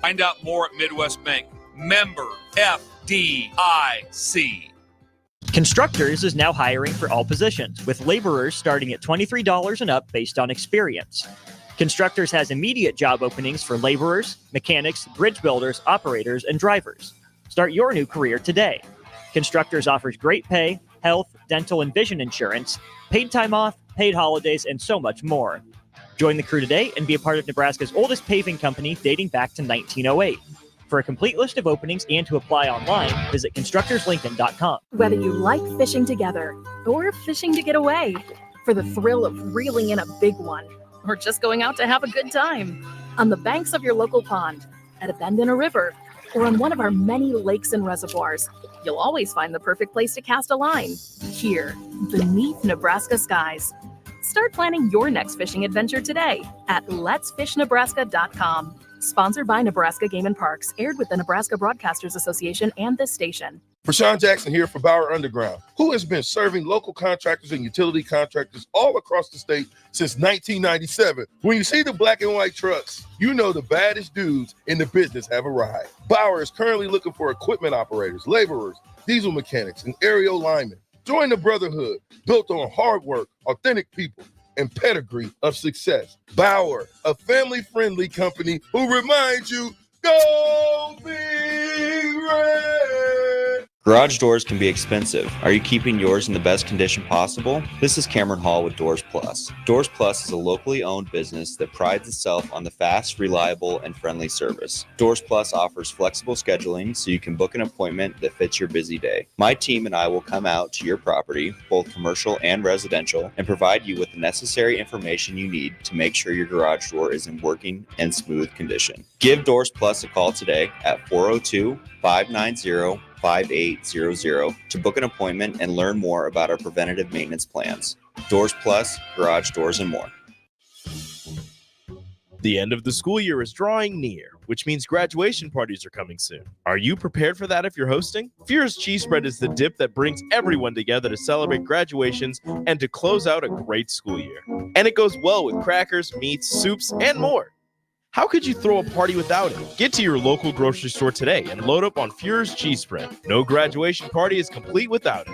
Find out more at Midwest Bank. Member FDIC. Constructors is now hiring for all positions, with laborers starting at $23 and up based on experience. Constructors has immediate job openings for laborers, mechanics, bridge builders, operators, and drivers. Start your new career today. Constructors offers great pay, health, dental, and vision insurance, paid time off, paid holidays, and so much more. Join the crew today and be a part of Nebraska's oldest paving company dating back to 1908. For a complete list of openings and to apply online, visit constructorslincoln.com. Whether you like fishing together or fishing to get away, for the thrill of reeling in a big one, or just going out to have a good time, on the banks of your local pond, at a bend in a river, or on one of our many lakes and reservoirs, you'll always find the perfect place to cast a line. Here, beneath Nebraska skies. Start planning your next fishing adventure today at letsfishnebraska.com. Sponsored by Nebraska Game and Parks, aired with the Nebraska Broadcasters Association and this station. Rashawn Jackson here for Bauer Underground, who has been serving local contractors and utility contractors all across the state since 1997. When you see the black and white trucks, you know the baddest dudes in the business have arrived. Bauer is currently looking for equipment operators, laborers, diesel mechanics, and aerial linemen. Join the brotherhood built on hard work, authentic people, and pedigree of success. Bauer, a family-friendly company who reminds you, go Big Red! Garage doors can be expensive. Are you keeping yours in the best condition possible? This is Cameron Hall with Doors Plus. Doors Plus is a locally owned business that prides itself on the fast, reliable, and friendly service. Doors Plus offers flexible scheduling so you can book an appointment that fits your busy day. My team and I will come out to your property, both commercial and residential, and provide you with the necessary information you need to make sure your garage door is in working and smooth condition. Give Doors Plus a call today at 402-590-5800 to book an appointment and learn more about our preventative maintenance plans. Doors Plus, garage doors, and more. The end of the school year is drawing near, which means graduation parties are coming soon. Are you prepared for that if you're hosting? Fierce Cheese Spread is the dip that brings everyone together to celebrate graduations and to close out a great school year. And it goes well with crackers, meats, soups, and more. How could you throw a party without it? Get to your local grocery store today and load up on Fuhrer's Cheese Spread. No graduation party is complete without it.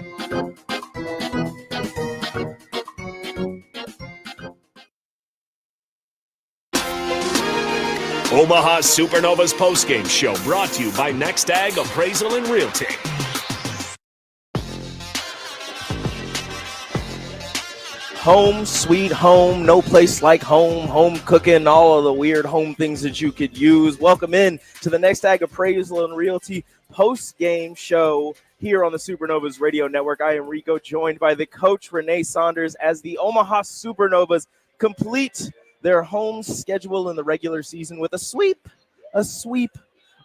Omaha Supernovas postgame show brought to you by Next Ag Appraisal and Realty. Home, sweet home, no place like home, home cooking, all of the weird home things that you could use. Welcome in to the Next Ag Appraisal and Realty post-game show here on the Supernovas Radio Network. I am Rico, joined by the coach, Renee Saunders, as the Omaha Supernovas complete their home schedule in the regular season with a sweep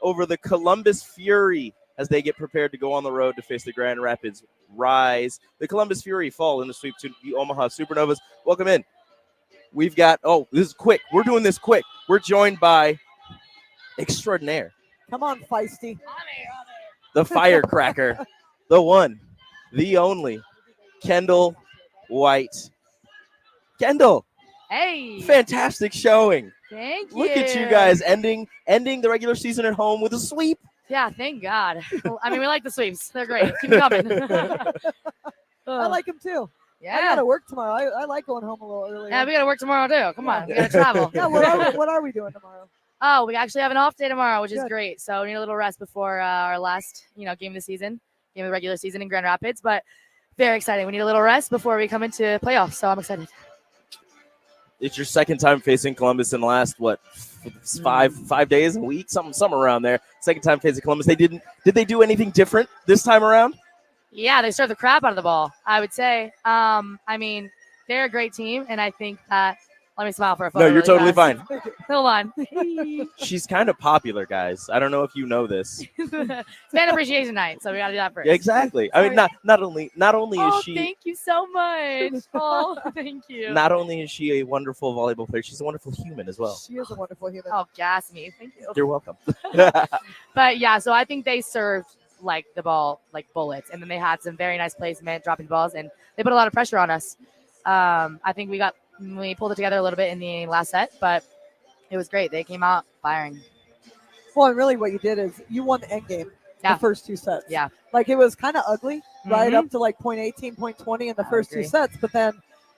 over the Columbus Fury as they get prepared to go on the road to face the Grand Rapids Rise. The Columbus Fury fall in the sweep to the Omaha Supernovas. Welcome in. We've got, this is quick. We're doing this quick. We're joined by extraordinaire. Come on, Feisty. The firecracker, the one, the only, Kendall White. Kendall. Hey. Fantastic showing. Thank you. Look at you guys ending the regular season at home with a sweep. Yeah, thank God. I mean, we like the sweeps. They're great. Keep coming. I like them too. Yeah. I got to work tomorrow. I like going home a little earlier. Yeah, we got to work tomorrow too. Come on. We got to travel. Yeah, what are we doing tomorrow? Oh, we actually have an off day tomorrow, which is Good. great. So we need a little rest before our last, game of the regular season in Grand Rapids. But very exciting. We need a little rest before we come into playoffs. So I'm excited. It's your second time facing Columbus in the last, 5 days, a week, something around there. Second time facing Columbus. Did they do anything different this time around? Yeah, they served the crap out of the ball, I would say. I mean, they're a great team, and I think that – let me smile for a photo. No, you're totally fine. Hold on. She's kind of popular, guys. I don't know if you know this. It's fan appreciation night, so we got to do that first. Yeah, exactly. I mean, not only is she. Thank you so much. Oh, thank you. Not only is she a wonderful volleyball player, she's a wonderful human as well. She is a wonderful human. Oh, gas me. Thank you. You're welcome. But yeah, so I think they served the ball like bullets, and then they had some very nice placement, dropping balls, and they put a lot of pressure on us. I think we pulled it together a little bit in the last set, but it was great. They came out firing. Well, and really what you did is you won the end game the first 2 sets. Yeah. Like it was kind of ugly, right Mhm. up to like point 18, point 20 in the I first 2 agree. sets. But then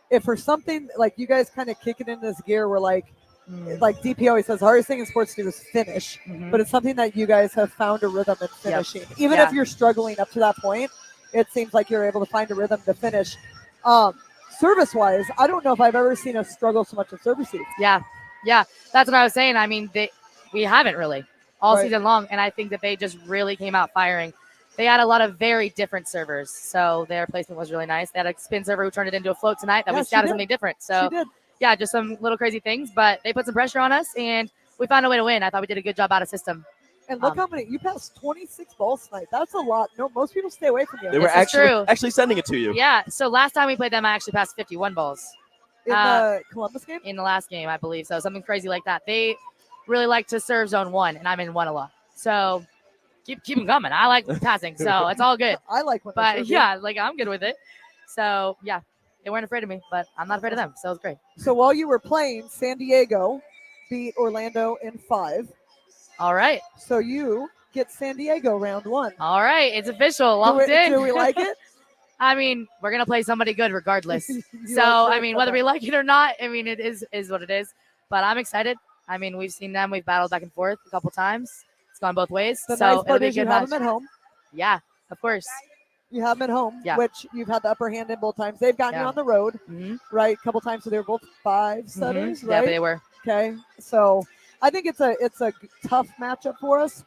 if for something like you guys kind of kick it in this gear where like DP always says, the hardest thing in sports to do is finish. Mhm. But it's something that you guys have found a rhythm in finishing. Even if you're struggling up to that point, it seems like you're able to find a rhythm to finish. Service-wise, I don't know if I've ever seen us struggle so much in service receipts. Yeah. That's what I was saying. I mean, we haven't really all Right. season long, and I think that they just really came out firing. They had a lot of very different servers, so their placement was really nice. They had a spin server who turned it into a float tonight that Yeah, we she scouted did. something different. So She did. yeah, just some little crazy things, but they put some pressure on us, and we found a way to win. I thought we did a good job out of system. And look how many you passed 26 balls tonight. That's a lot. No, most people stay away from you. They were This is true. actually sending it to you. Yeah. So last time we played them, I actually passed 51 balls. In the Columbus game? In the last game, I believe. So something crazy like that. They really like to serve zone 1, and I'm in 1 a lot. So keep them coming. I like passing, so it's all good. I like when they But serve you. yeah, like I'm good with it. So yeah, they weren't afraid of me, but I'm not afraid of them. So it's great. So while you were playing, San Diego beat Orlando in 5. All right. So you get San Diego round 1. All right. It's official. Locked in. Do we like it? I mean, we're gonna play somebody good regardless. You So like it? I mean, whether we like it or not, I mean, it is what it is. But I'm excited. I mean, we've seen them. We've battled back and forth a couple times. It's gone both ways. The so nice it'll part be a is you good have match. them at home. Yeah, of course. You have them at home, Yeah. which you've had the upper hand in both times. They've gotten you Yeah. on the road, Mhm. right? A couple times, so they were both 5 setters, Yeah, right? they were. Okay, so I think it's a tough matchup for us,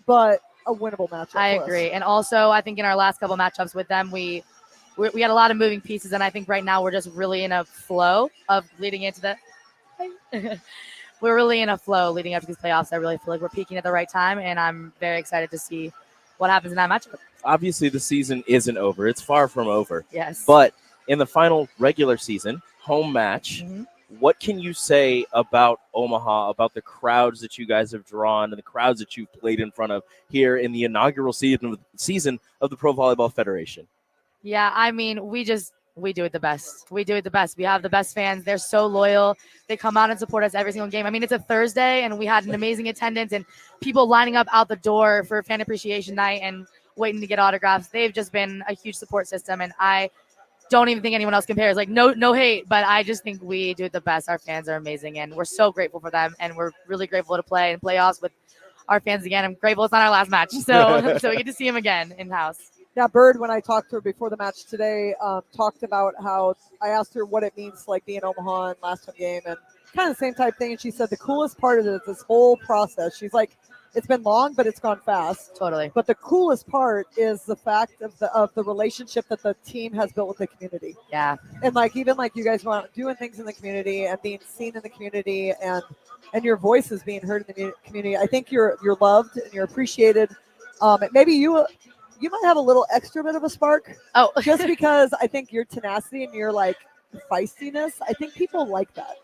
but a winnable matchup. I for us. agree. And also, I think in our last couple matchups with them, we had a lot of moving pieces, and I think right now we're just really in a flow of leading into the. We're really in a flow leading up to these playoffs. I really feel like we're peaking at the right time, and I'm very excited to see what happens in that matchup. Obviously, the season isn't over. It's far from over. Yes. But in the final regular season home match, what can you say about Omaha, about the crowds that you guys have drawn and the crowds that you've played in front of here in the inaugural season of the Pro Volleyball Federation? Yeah, I mean, we do it the best. We do it the best. We have the best fans. They're so loyal. They come out and support us every single game. I mean, it's a Thursday, and we had an amazing attendance and people lining up out the door for fan appreciation night and waiting to get autographs. They've just been a huge support system, and I don't even think anyone else compares. Like, no hate, but I just think we do it the best. Our fans are amazing, and we're so grateful for them, and we're really grateful to play in playoffs with our fans again. I'm grateful it's not our last match, so we get to see them again in-house. Yeah, Bird, when I talked to her before the match today, talked about how I asked her what it means to like be in Omaha in last home game and kind of the same type thing. And she said the coolest part of it is this whole process. She's like, it's been long, but it's gone fast. Totally. But the coolest part is the fact of the relationship that the team has built with the community. Yeah. And like even like you guys want doing things in the community and being seen in the community and your voice is being heard in the community. I think you're loved and you're appreciated. Maybe you might have a little extra bit of a spark. Oh, just because I think your tenacity and your like feistiness, I think people like that.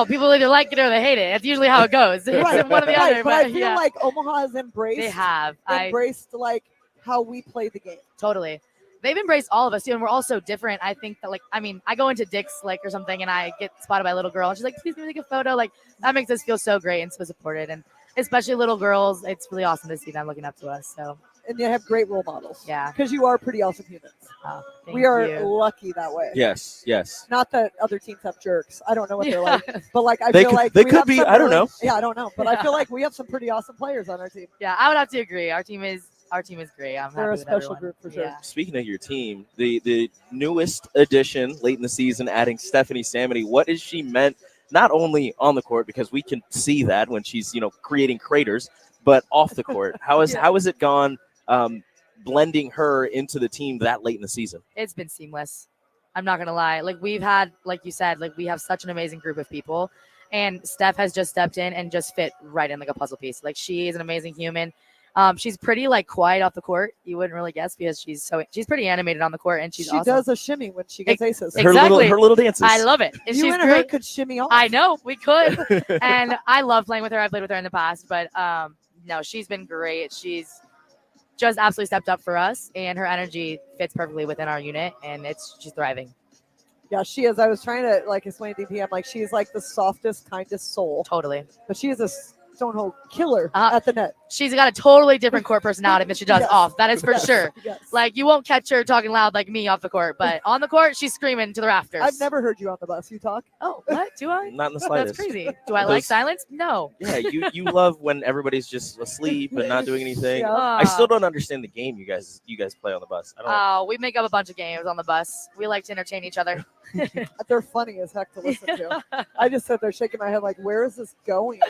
People either like it or they hate it. It's usually how it goes. It's one or the other. But I feel yeah. like Omaha has embraced. They have embraced like how we play the game. Totally. They've embraced all of us too, and we're all so different. I think that I go into Dick's or something, and I get spotted by a little girl, and she's like, "Please, can we take a photo?" Like that makes us feel so great and so supported, and especially little girls. It's really awesome to see them looking up to us. So. And you have great role models. Yeah. Because you are pretty awesome humans. Oh, we are lucky that way. Yes. Not that other teams have jerks. I don't know what they're like. But like I They feel could- like they we could have be, some I don't really- know. Yeah, I don't know. But I feel like we have some pretty awesome players on our team. Yeah, I would have to agree. Our team is great. I'm They're happy a with special everyone. group for sure. Yeah. Speaking of your team, the newest addition late in the season, adding Stephanie Samity, what has she meant not only on the court, because we can see that when she's creating craters, but off the court? How has it gone blending her into the team that late in the season? It's been seamless. I'm not gonna lie. We've had, like you said, we have such an amazing group of people, and Steph has just stepped in and just fit right in like a puzzle piece. She is an amazing human. She's pretty quiet off the court. You wouldn't really guess because she's pretty animated on the court, and she's She awesome. does a shimmy when she gets aces. Exactly. Her little dances. I love it. And You she's and great. her could shimmy off. I know we could, and I love playing with her. I played with her in the past, but no, she's been great. She's just absolutely stepped up for us, and her energy fits perfectly within our unit, and she's thriving. Yeah, she is. I was trying to explain to DP. I'm like, she's like the softest, kindest soul. Totally. But she is Stonehold killer at the net. She's got a totally different court personality than she does off. That is for sure. Yes. Like, you won't catch her talking loud like me off the court, but on the court, she's screaming to the rafters. I've never heard you on the bus. You talk? Oh, what? Do I? Not in the slightest. That's crazy. Do I like silence? No. Yeah, you love when everybody's just asleep and not doing anything. Yeah. I still don't understand the game you guys play on the bus. I don't. Oh, we make up a bunch of games on the bus. We like to entertain each other. They're funny as heck to listen to. I just sit there shaking my head like, where is this going?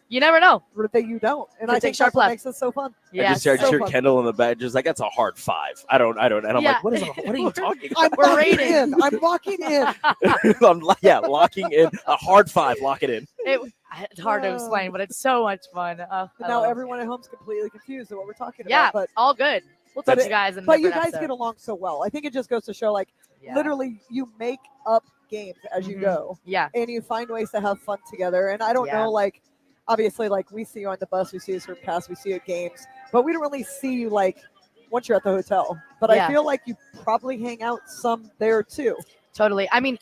You never know. You don't. And Could I think take sharp that's what left. makes it so fun. Yeah, I just heard so fun. Kendall in the back, just like, that's a hard 5. I don't. And I'm like, what are you talking I'm about? We're locking rating. in. I'm locking in. Locking in a hard 5. Lock it in. It's hard to explain, but it's so much fun. And now everyone at home's completely confused at what we're talking Yeah, about. But all good. We'll touch you guys in But you different guys episode. get along so well. I think it just goes to show, like, Yeah. literally, you make up games as you go. Yeah. And you find ways to have fun together. And I don't know, like, obviously, like, we see you on the bus, we see you sort of pass, we see you at games, but we don't really see you, like, once you're at the hotel. But I feel like you probably hang out some there too. Totally. I mean,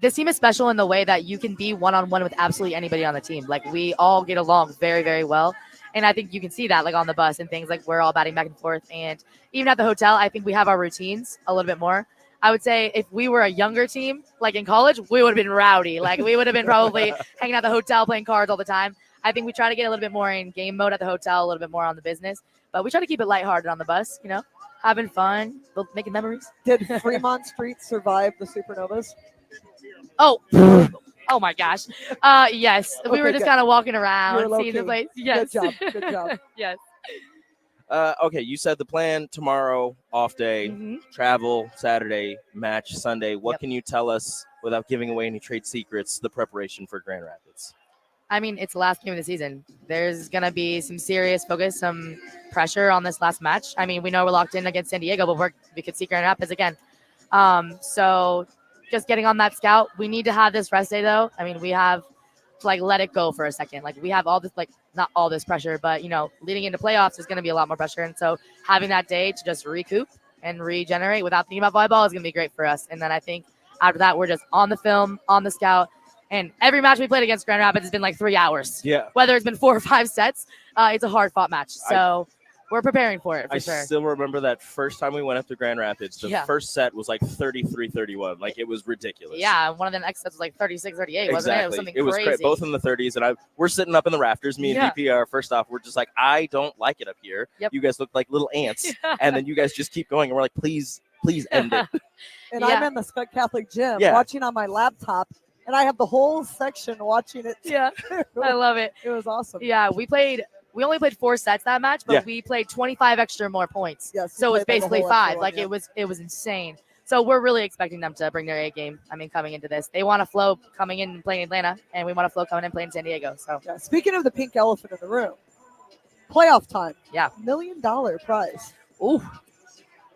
this team is special in the way that you can be one-on-one with absolutely anybody on the team. Like, we all get along very, very well. And I think you can see that, like, on the bus and things, like, we're all batting back and forth. And even at the hotel, I think we have our routines a little bit more. I would say if we were a younger team, like in college, we would have been rowdy. Like, we would have been probably hanging out at the hotel playing cards all the time. I think we try to get a little bit more in game mode at the hotel, a little bit more on the business. But we try to keep it lighthearted on the bus, you know, having fun, making memories. Did Fremont Street survive the Supernovas? Oh, oh my gosh. Yes. We Okay, were just good. kind of walking You were around, low seeing the key. place. Yes. Good job. Good job. Yes. Okay, you said the plan tomorrow, off day, Mhm. travel Saturday, match Sunday. What Yep. can you tell us without giving away any trade secrets? The preparation for Grand Rapids. I mean, it's the last game of the season. There's going to be some serious focus, some pressure on this last match. I mean, we know we're locked in against San Diego, but we could see Grand Rapids again. So just getting on that scout. We need to have this rest day, though. I mean, we have to, like, let it go for a second. Like, we have all this, like, not all this pressure, but, you know, leading into playoffs is going to be a lot more pressure. And so having that day to just recoup and regenerate without thinking about volleyball is going to be great for us. And then I think after that, we're just on the film, on the scout. And every match we played against Grand Rapids has been like 3 hours. Yeah. Whether it's been 4 or 5 sets, it's a hard-fought match. So we're preparing for it, for I sure. still remember that first time we went up to Grand Rapids. The Yeah. first set was like 33-31. Like, it was ridiculous. Yeah, one of the next sets was like 36-38, wasn't it? It was something It was crazy. both in the 30s, and we're sitting up in the rafters. Me and Yeah. DP are first off. We're just like, I don't like it up here. Yep. You guys look like little ants, and then you guys just keep going, and we're like, please end it. And Yeah. I'm in the Scott Catholic gym Yeah. watching on my laptop, and I have the whole section watching it. Yeah, I love it. It was awesome. Yeah, we only played 4 sets that match, but Yeah. we played 25 extra more points. Yes, So it was you played, like, a basically whole 5. extra one, Like, yeah. it was insane. So we're really expecting them to bring their A game. I mean, coming into this, they want to flow coming in and playing Atlanta, and we want to flow coming in and playing San Diego. So Yeah. Speaking of the pink elephant in the room, playoff time. Yeah. $1 million prize. Ooh.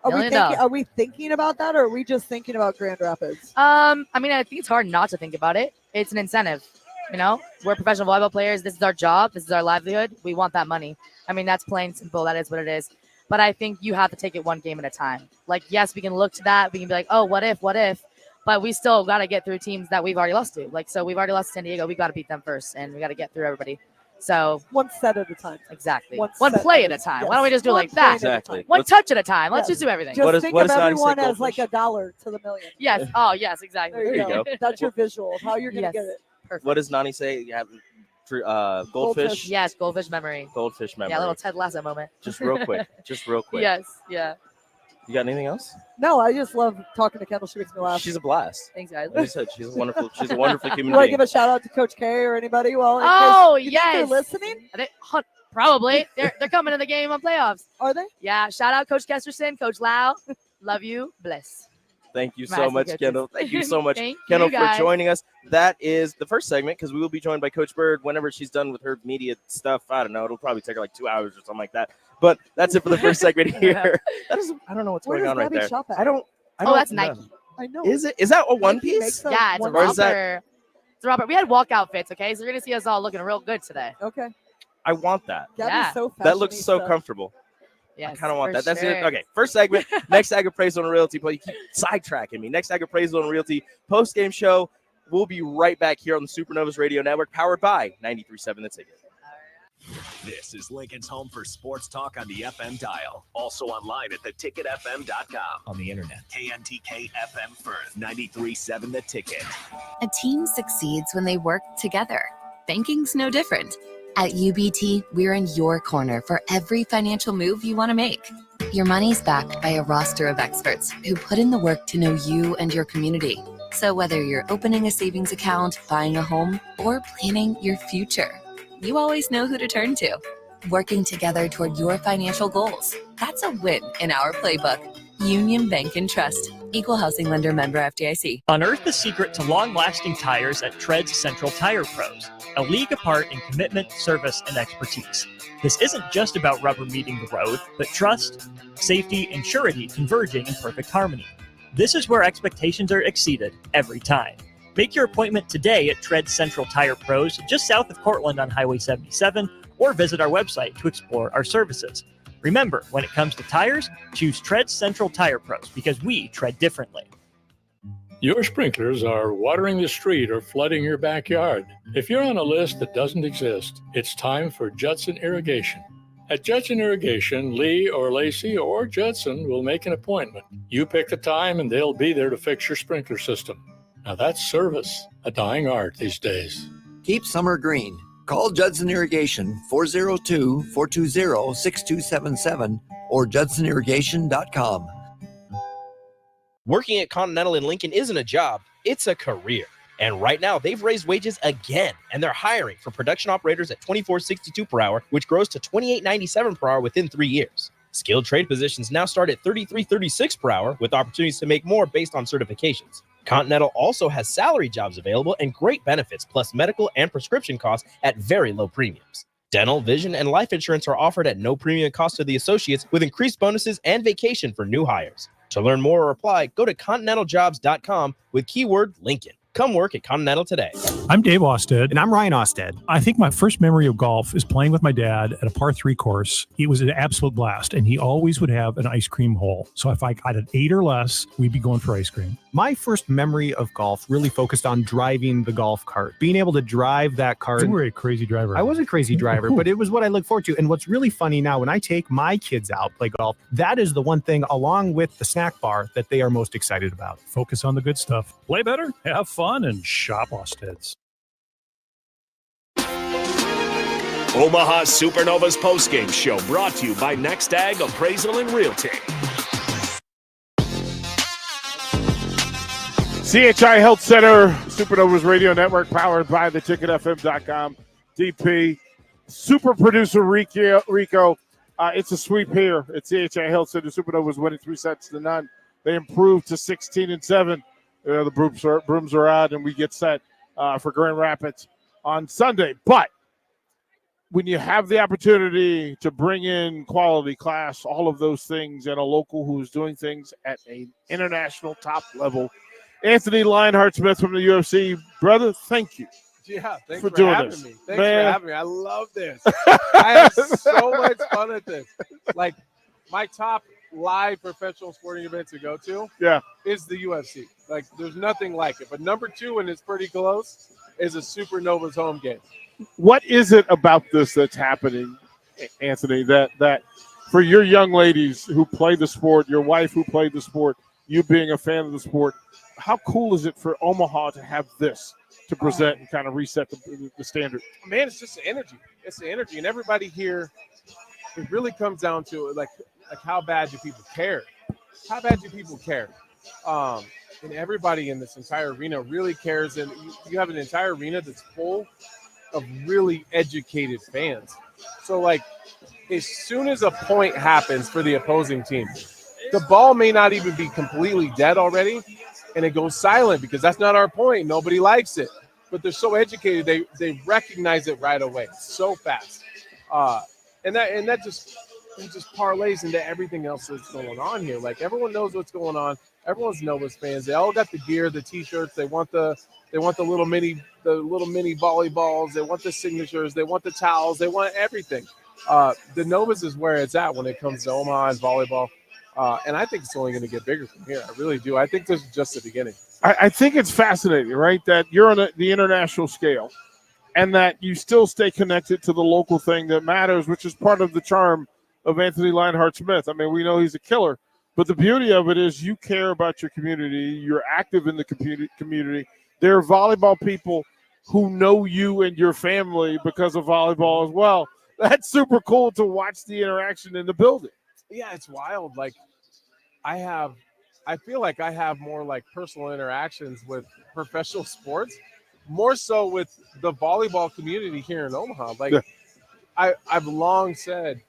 $1 million. Are we thinking about that, or are we just thinking about Grand Rapids? I mean, I think it's hard not to think about it. It's an incentive. You know, we're professional volleyball players. This is our job. This is our livelihood. We want that money. I mean, that's plain simple. That is what it is. But I think you have to take it one game at a time. Like, yes, we can look to that. We can be like, oh, what if? But we still got to get through teams that we've already lost to. Like, so we've already lost to San Diego. We got to beat them first, and we got to get through everybody. So One set at a time. exactly. One One set play at at a- a time. yes. Why don't we just do it One like that? play at a Exactly. time. One What's- touch at a time. Let's Yes. just do everything. Just What is- think what of does Nani say, everyone as like Goldfish? $1 to the million. Yes. Oh, yes, exactly. There you There you go. That's your visual of how you're going to Yes. get it. Perfect. What does Nani say? You have for goldfish. Yes, goldfish memory. Goldfish memory. Yeah, a little Ted Lasso moment. Just real quick. Yes. Yeah. You got anything else? No, I just love talking to Kendall. She makes me laugh. She's a blast. Thanks, guys. Like I said, she's a wonderful human you want to being. give a shout out to Coach K or anybody? Well, in Oh, case you think yes. they're listening. Probably. They're coming to the game on playoffs. Are they? Yeah. Shout out Coach Kesterson, Coach Lau. Love you. Bless. Thank you so Madison much, coaches. Kendall. Thank you so much, Thank Kendall, you, for guys. joining us. That is the first segment because we will be joined by Coach Bird whenever she's done with her media stuff. I don't know. It'll probably take her like 2 hours or something like that. But that's it for the first segment here. I don't know what's Where going does on right Gabby there. shop at? I don't Oh, that's know. Nike. I know. Is it? Is that a one Nike piece? makes a Yeah, it's a one- Or is that- romper. It's a romper. We had walk outfits, okay? So you're going to see us all looking real good today. Okay. I want that. Gabby's Yeah. so That looks so fashionista. comfortable. Yes, I kind of want for that. That's it. sure. Okay, first segment. Next Ag Appraisal and Realty. But you keep sidetracking me. Next Ag Appraisal and Realty post game show. We'll be right back here on the Supernovas Radio Network, powered by 93.7 The Ticket. This is Lincoln's home for sports talk on the FM dial. Also online at theticketfm.com. On the internet. KNTK FM Firth, 93.7 The Ticket. A team succeeds when they work together. Banking's no different. At UBT, we're in your corner for every financial move you want to make. Your money's backed by a roster of experts who put in the work to know you and your community. So whether you're opening a savings account, buying a home, or planning your future, you always know who to turn to. Working together toward your financial goals. That's a win in our playbook. Union Bank and Trust. Equal housing lender, member FDIC. Unearth the secret to long-lasting tires at Tread's Central Tire Pros, a league apart in commitment, service, and expertise. This isn't just about rubber meeting the road, but trust, safety, and surety converging in perfect harmony. This is where expectations are exceeded every time. Make your appointment today at Tread Central Tire Pros, just south of Cortland on Highway 77, or visit our website to explore our services. Remember, when it comes to tires, choose Tread Central Tire Pros because we tread differently. Your sprinklers are watering the street or flooding your backyard. If you're on a list that doesn't exist, it's time for Judson Irrigation. At Judson Irrigation, Lee or Lacey or Judson will make an appointment. You pick the time and they'll be there to fix your sprinkler system. Now that's service, a dying art these days. Keep summer green. Call Judson Irrigation 402-420-6277 or judsonirrigation.com. Working at Continental in Lincoln isn't a job, it's a career. And right now, they've raised wages again, and they're hiring for production operators at $24.62 per hour, which grows to $28.97 per hour within 3 years. Skilled trade positions now start at $33.36 per hour, with opportunities to make more based on certifications. Continental also has salary jobs available and great benefits, plus medical and prescription costs at very low premiums. Dental, vision, and life insurance are offered at no premium cost to the associates, with increased bonuses and vacation for new hires. To learn more or apply, go to continentaljobs.com with keyword Lincoln. Come work at Continental today. I'm Dave Austed. And I'm Ryan Austed. I think my first memory of golf is playing with my dad at a par 3 course. It was an absolute blast, and he always would have an ice cream hole. So if I got an 8 or less, we'd be going for ice cream. My first memory of golf really focused on driving the golf cart, being able to drive that cart. You were a crazy driver. I was a crazy driver, but it was what I look forward to. And what's really funny now, when I take my kids out play golf, that is the one thing, along with the snack bar, that they are most excited about. Focus on the good stuff. Play better, have fun, and shop Austed's. Omaha Supernovas postgame show brought to you by Next Ag Appraisal and Realty. CHI Health Center, Supernovas Radio Network, powered by theticketfm.com. DP, super producer Rico. It's a sweep here at CHI Health Center. Supernovas winning 3-0. They improved to 16-7. The brooms are out, and we get set for Grand Rapids on Sunday. But when you have the opportunity to bring in quality class, all of those things, and a local who's doing things at an international top level, Anthony Lionheart-Smith from the UFC, brother, thank you. Yeah, thanks for doing having this. me. Thanks for having me. I love this. I have so much fun at this. Like, my top live professional sporting event to go to is the UFC. Like, there's nothing like it. But number 2, and it's pretty close, is a Supernovas home game. What is it about this that's happening, Anthony, that for your young ladies who play the sport, your wife who played the sport, you being a fan of the sport, how cool is it for Omaha to have this to present and kind of reset the standard? Man, it's just the energy. It's the energy. And everybody here, it really comes down to like how bad do people care? How bad do people care? And everybody in this entire arena really cares. And you have an entire arena that's full of really educated fans. So, like, as soon as a point happens for the opposing team, the ball may not even be completely dead already, and it goes silent because that's not our point. Nobody likes it. But they're so educated, they recognize it right away so fast. And that just parlays into everything else that's going on here. Like, everyone knows what's going on. Everyone's Novas fans. They all got the gear, the T-shirts. They want the little mini volleyballs. They want the signatures. They want the towels. They want everything. The Novas is where it's at when it comes to Omaha and volleyball. And I think it's only going to get bigger from here. I really do. I think this is just the beginning. I think it's fascinating, right, that you're on the international scale and that you still stay connected to the local thing that matters, which is part of the charm of Anthony Lionheart-Smith. I mean, we know he's a killer, but the beauty of it is you care about your community. You're active in the community. There are volleyball people who know you and your family because of volleyball as well. That's super cool to watch the interaction in the building. Yeah, it's wild. Like I feel like I have more like personal interactions with professional sports, more so with the volleyball community here in Omaha. Like I've long said,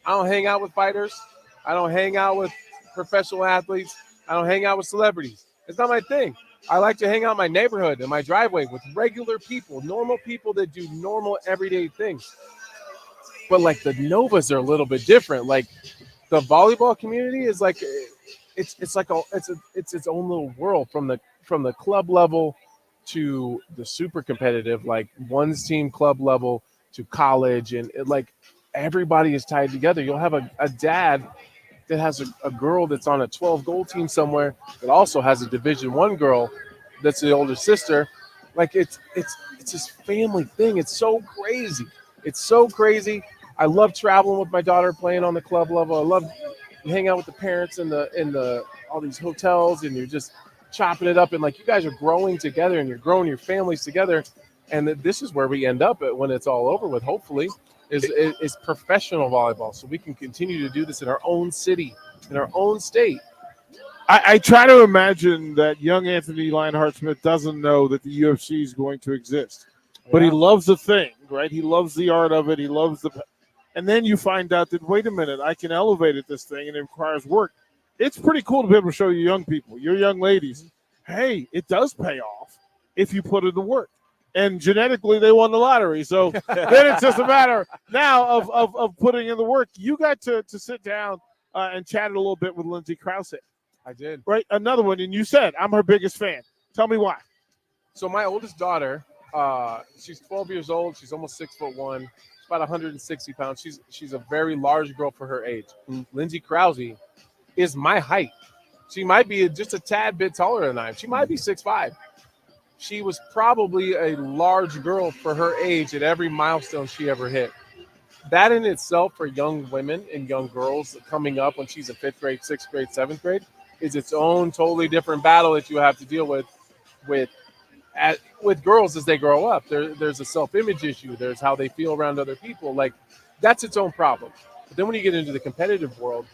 I don't hang out with fighters. I don't hang out with professional athletes. I don't hang out with celebrities. It's not my thing. I like to hang out in my neighborhood, in my driveway with regular people, normal people that do normal everyday things. But like the Novas are a little bit different. Like the volleyball community is like it's its own little world from the club level to the super competitive, like one's team club level to college, and like everybody is tied together. You'll have a dad that has a girl that's on a 12 goal team somewhere that also has a Division I girl that's the older sister. Like it's this family thing. It's so crazy. It's so crazy. I love traveling with my daughter, playing on the club level. I love hanging out with the parents in the all these hotels, and you're just chopping it up. And like you guys are growing together, and you're growing your families together. And this is where we end up at when it's all over with. Hopefully, is professional volleyball, so we can continue to do this in our own city, in our own state. I try to imagine that young Anthony Lionheart-Smith doesn't know that the UFC is going to exist, but he loves the thing, right? He loves the art of it. He loves and then you find out that, wait a minute, I can elevate at this thing, and it requires work. It's pretty cool to be able to show your young people, your young ladies, hey, it does pay off if you put in the work. And genetically, they won the lottery. So then it's just a matter now of putting in the work. You got to sit down and chat a little bit with Lindsay Krause. I did. Right? Another one. And you said, I'm her biggest fan. Tell me why. So my oldest daughter, she's 12 years old. She's almost 6'1". She's about 160 pounds. She's a very large girl for her age. Lindsay Krause is my height. She might be just a tad bit taller than I am. She might be 6'5". She was probably a large girl for her age at every milestone she ever hit. That in itself for young women and young girls coming up when she's in 5th grade, 6th grade, 7th grade is its own totally different battle that you have to deal with girls as they grow up. There's a self-image issue. There's how they feel around other people. Like that's its own problem. But then when you get into the competitive world,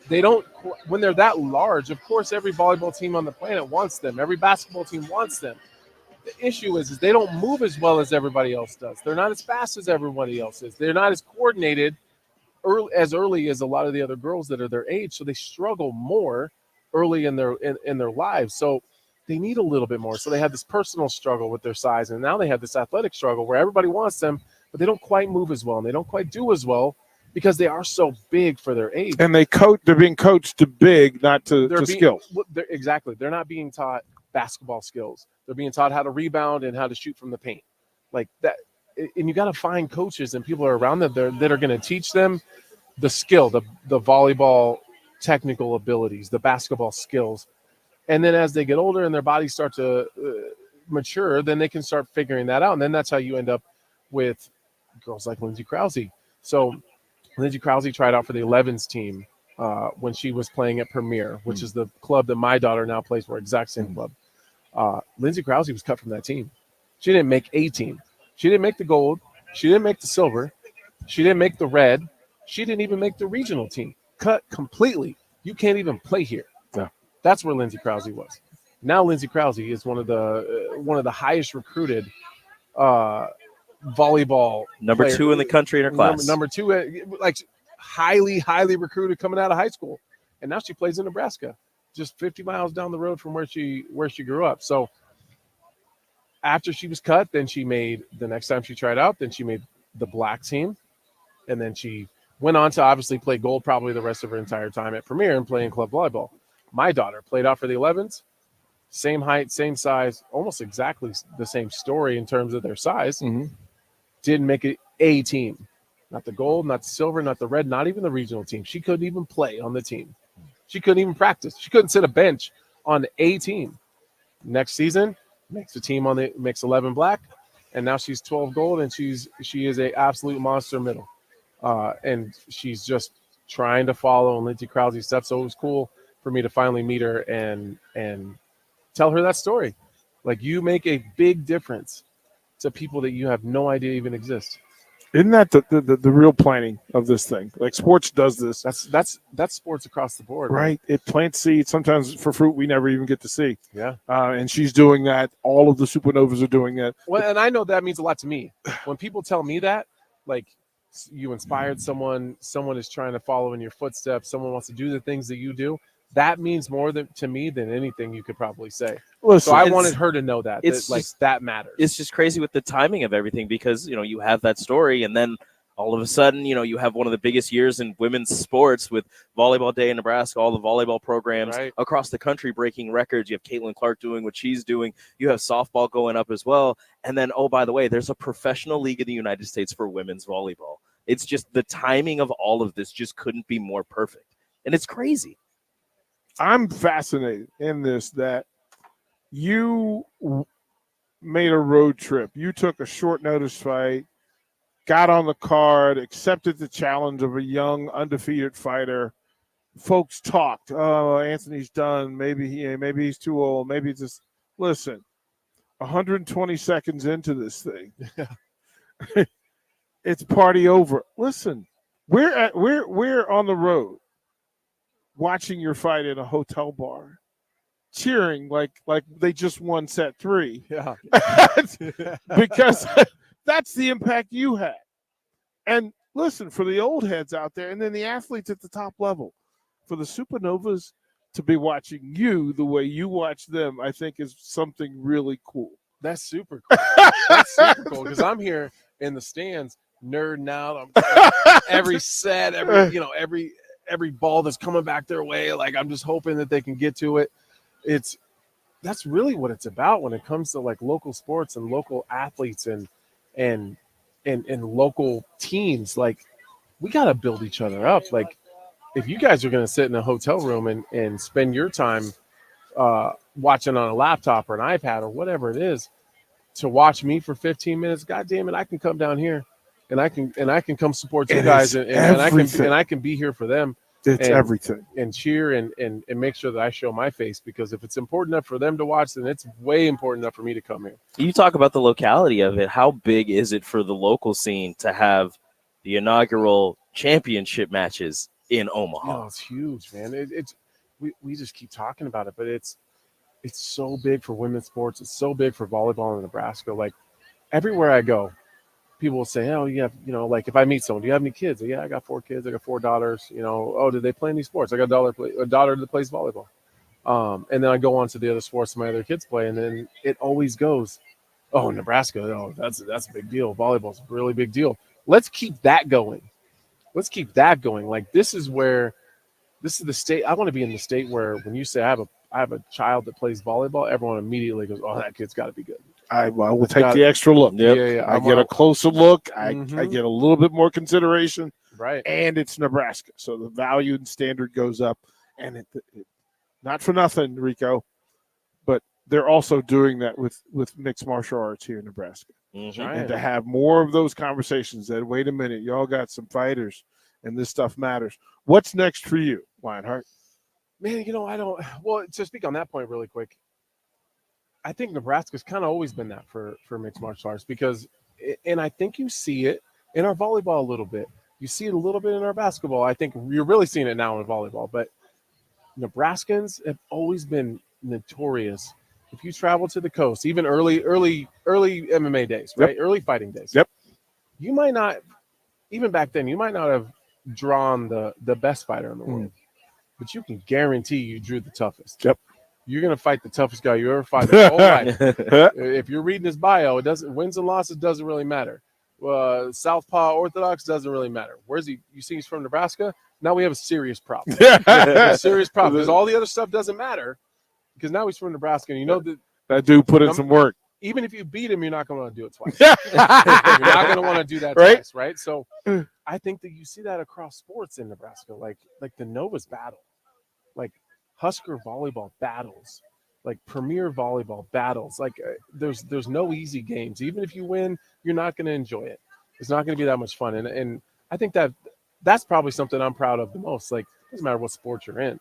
they don't, when they're that large, of course, every volleyball team on the planet wants them. Every basketball team wants them. The issue is they don't move as well as everybody else does. They're not as fast as everybody else is. They're not as coordinated as early as a lot of the other girls that are their age. So they struggle more early in their lives. So they need a little bit more. So they have this personal struggle with their size. And now they have this athletic struggle where everybody wants them, but they don't quite move as well. And they don't quite do as well because they are so big for their age. And they're being coached to big, not to skills. Exactly. They're not being taught basketball skills. They're being taught how to rebound and how to shoot from the paint. Like that. And you got to find coaches and people around them that are going to teach them the skill, the volleyball technical abilities, the basketball skills. And then as they get older and their bodies start to mature, then they can start figuring that out. And then that's how you end up with girls like Lindsay Krause. So Lindsay Krause tried out for the 11s team when she was playing at Premier, which is the club that my daughter now plays for, exact same club. Lindsay Krause was cut from that team. She didn't make a team. She didn't make the gold. She didn't make the silver. She didn't make the red. She didn't even make the regional team. Cut completely. You can't even play here. Yeah. That's where Lindsay Krause was. Now Lindsay Krause is one of the highest recruited volleyball number player. 2 in the country in her class. Number 2, like highly recruited coming out of high school, and now she plays in Nebraska, just 50 miles down the road from where she grew up. So after she was cut, then she made the next time she tried out, then she made the black team, and then she went on to obviously play gold probably the rest of her entire time at Premier and playing club volleyball. My daughter played out for the 11s, same height, same size, almost exactly the same story in terms of their size. Mm-hmm. Didn't make it a team. Not the gold, not the silver, not the red, not even the regional team. She couldn't even play on the team. She couldn't even practice. She couldn't sit a bench on a team. Next season, makes the team makes 11 black, and now she's 12 gold, and she is a absolute monster middle. And she's just trying to follow in Lindsey Krause's steps. So it was cool for me to finally meet her and tell her that story. Like, you make a big difference to people that you have no idea even exist. Isn't that the real planning of this thing? Like, sports does this. That's sports across the board, right? It plants seeds sometimes for fruit we never even get to see. Yeah. And she's doing that. All of the Supernovas are doing that. Well, and I know that means a lot to me. When people tell me that, like, you inspired someone is trying to follow in your footsteps, someone wants to do the things that you do, that means more to me than anything you could probably say. Listen, so I wanted her to know that, that matters. It's just crazy with the timing of everything because, you have that story and then all of a sudden, you have one of the biggest years in women's sports with Volleyball Day in Nebraska, all the volleyball programs across the country breaking records. You have Caitlin Clark doing what she's doing. You have softball going up as well. And then, oh, by the way, there's a professional league in the United States for women's volleyball. It's just the timing of all of this just couldn't be more perfect. And it's crazy. I'm fascinated in this that you made a road trip. You took a short notice fight, got on the card, accepted the challenge of a young undefeated fighter. Folks talked. Oh, Anthony's done. Maybe he's too old. Maybe it's just listen. 120 seconds into this thing, it's party over. Listen, we're on the road, watching your fight in a hotel bar, cheering like they just won set 3. Yeah, because that's the impact you had. And listen, for the old heads out there, and then the athletes at the top level, for the Supernovas to be watching you the way you watch them, I think is something really cool. That's super cool. That's super cool because I'm here in the stands nerding out. I'm every set, every ball that's coming back their way. Like, I'm just hoping that they can get to it. That's really what it's about when it comes to like local sports and local athletes and local teams. Like, we got to build each other up. Like, if you guys are going to sit in a hotel room and spend your time watching on a laptop or an iPad or whatever it is to watch me for 15 minutes, God damn it, I can come down here and I can come support you guys and I can be here for them. It's everything. And cheer and make sure that I show my face, because if it's important enough for them to watch, then it's way important enough for me to come here. You talk about the locality of it. How big is it for the local scene to have the inaugural championship matches in Omaha? No, it's huge, man. We just keep talking about it, but it's so big for women's sports. It's so big for volleyball in Nebraska. Like, everywhere I go, people will say, oh, yeah, like if I meet someone, do you have any kids? Yeah, I got 4 kids. I got 4 daughters. Oh, do they play any sports? I got a daughter that plays volleyball. And then I go on to the other sports my other kids play, and then it always goes, oh, Nebraska, oh, that's a big deal. Volleyball's a really big deal. Let's keep that going. Like, this is the state. I want to be in the state where when you say I have a child that plays volleyball, everyone immediately goes, oh, that kid's got to be good. I will take the extra look. Yep. Yeah. I get a closer look. I get a little bit more consideration. Right. And it's Nebraska. So the value and standard goes up. And it not for nothing, Rico, but they're also doing that with mixed martial arts here in Nebraska. Mm-hmm. And to have more of those conversations that, wait a minute, y'all got some fighters and this stuff matters. What's next for you, Lionheart? Man, well, to speak on that point really quick, I think Nebraska's kind of always been that for mixed martial arts, because, and I think you see it in our volleyball a little bit. You see it a little bit in our basketball. I think you're really seeing it now in volleyball, but Nebraskans have always been notorious. If you travel to the coast, even early MMA days, right? Early fighting days. Yep. You might not, even back then, you might not have drawn the best fighter in the world, but you can guarantee you drew the toughest. Yep. You're going to fight the toughest guy you ever fight in your whole life. If you're reading his bio, it doesn't, wins and losses doesn't really matter. Southpaw Orthodox doesn't really matter. Where's he? You see he's from Nebraska? Now we have a serious problem. A serious problem, because all the other stuff doesn't matter, because now he's from Nebraska, and that dude put in some work. Even if you beat him, you're not going to want to do it twice. You're not going to want to do that twice, right? So I think that you see that across sports in Nebraska, like the Novas battle. like Husker volleyball battles, like premier volleyball battles. Like there's no easy games. Even if you win, you're not going to enjoy it. It's not going to be that much fun. And I think that's probably something I'm proud of the most. Like, it doesn't matter what sport you're in.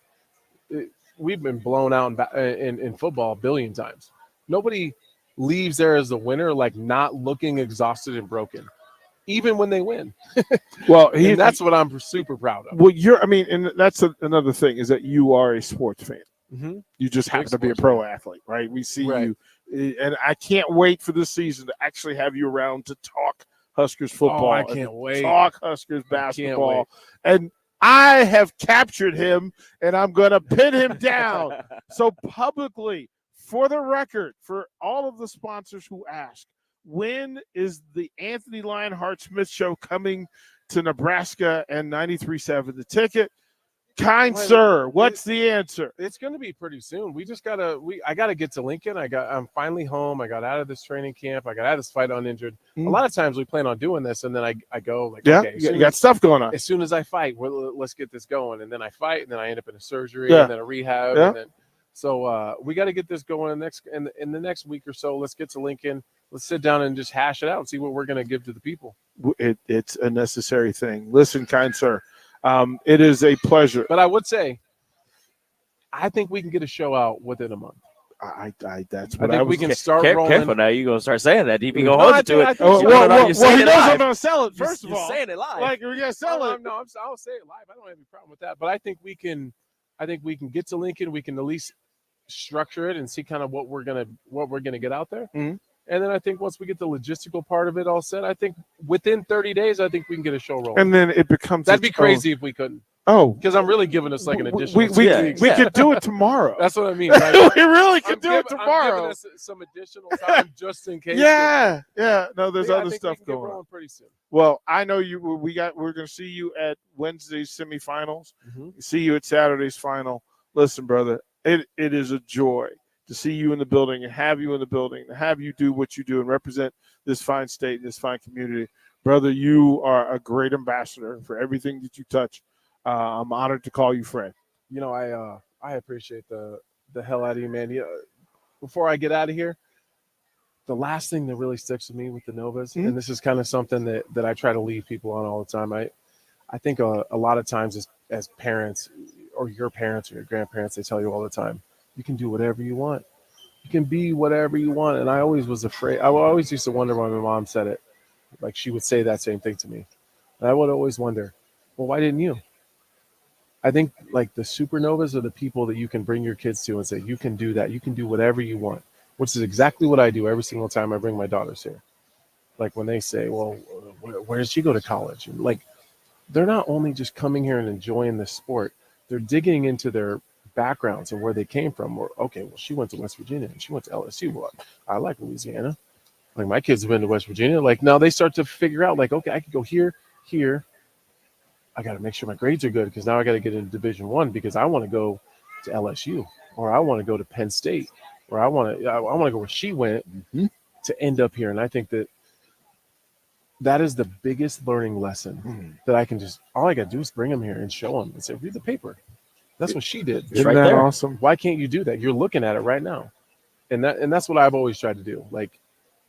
We've been blown out in football a billion times. Nobody leaves there as the winner, like not looking exhausted and broken, even when they win. Well, and that's what I'm super proud of. Well, and that's another thing is that you are a sports fan. Mm-hmm. You just happen to be a pro athlete, right? We see you, and I can't wait for this season to actually have you around to talk Huskers football. I can't wait. Talk Huskers basketball. And I have captured him, and I'm going to pin him down. So publicly, for the record, for all of the sponsors who ask, when is the Anthony Lionheart Smith Show coming to Nebraska and 93.7 The Ticket? Kind sir, what's the answer? It's going to be pretty soon. We just I gotta get to Lincoln. I'm finally home. I got out of this training camp. I got out of this fight uninjured. A lot of times we plan on doing this, and then I go like, okay, you got stuff going on. As soon as I fight, let's get this going. And then I fight, and then I end up in a surgery, and then a rehab, and then so we got to get this going in the next week or so. Let's get to Lincoln. Let's sit down and just hash it out and see what we're going to give to the people. It's a necessary thing. Listen, kind sir. It is a pleasure. But I would say, I think we can get a show out within a month. That's what I think we can start rolling. Careful now, you're gonna start saying that. DP gonna hold you to it. Well, he knows I'm gonna sell it. First of all, saying it live. Like we're gonna sell it. No, I'll say it live. I don't have any problem with that. But I think we can get to Lincoln. We can at least structure it and see kind of what we're gonna get out there. Mm-hmm. And then I think once we get the logistical part of it all set, I think within 30 days, I think we can get a show rolling. And then it becomes that'd be crazy if we couldn't. Oh, because I'm really giving us like an additional. We could do it tomorrow. That's what I mean. Right? We really could do it tomorrow. I'm giving us some additional time just in case. Yeah. No, there's other I think stuff we can going get on. Pretty soon. Well, I know you. We're going to see you at Wednesday's semifinals. Mm-hmm. See you at Saturday's final. Listen, brother, it is a joy to see you in the building and have you in the building and have you do what you do and represent this fine state and this fine community. Brother, you are a great ambassador for everything that you touch. I'm honored to call you friend. You know, I appreciate the hell out of you, man. Before I get out of here, the last thing that really sticks with me with the Novas, and this is kind of something that I try to leave people on all the time. I think a lot of times as parents or your parents or your grandparents, they tell you all the time, you can do whatever you want. You can be whatever you want. And I always was afraid. I always used to wonder why my mom said it. Like she would say that same thing to me. And I would always wonder, well, why didn't you? I think like the Supernovas are the people that you can bring your kids to and say, you can do that. You can do whatever you want, which is exactly what I do every single time I bring my daughters here. Like when they say, well, where does she go to college? And like, they're not only just coming here and enjoying the sport, they're digging into their backgrounds and where they came from. Or, okay, well, she went to West Virginia and she went to LSU. Well, I like Louisiana. Like my kids have been to West Virginia. Like now they start to figure out like, okay, I could go here. I got to make sure my grades are good because now I got to get into Division I because I want to go to LSU or I want to go to Penn State or I want to go where she went to end up here. And I think that is the biggest learning lesson that I can all I got to do is bring them here and show them and say, read the paper. That's what she did. Isn't that awesome? Why can't you do that? You're looking at it right now. And that's what I've always tried to do. Like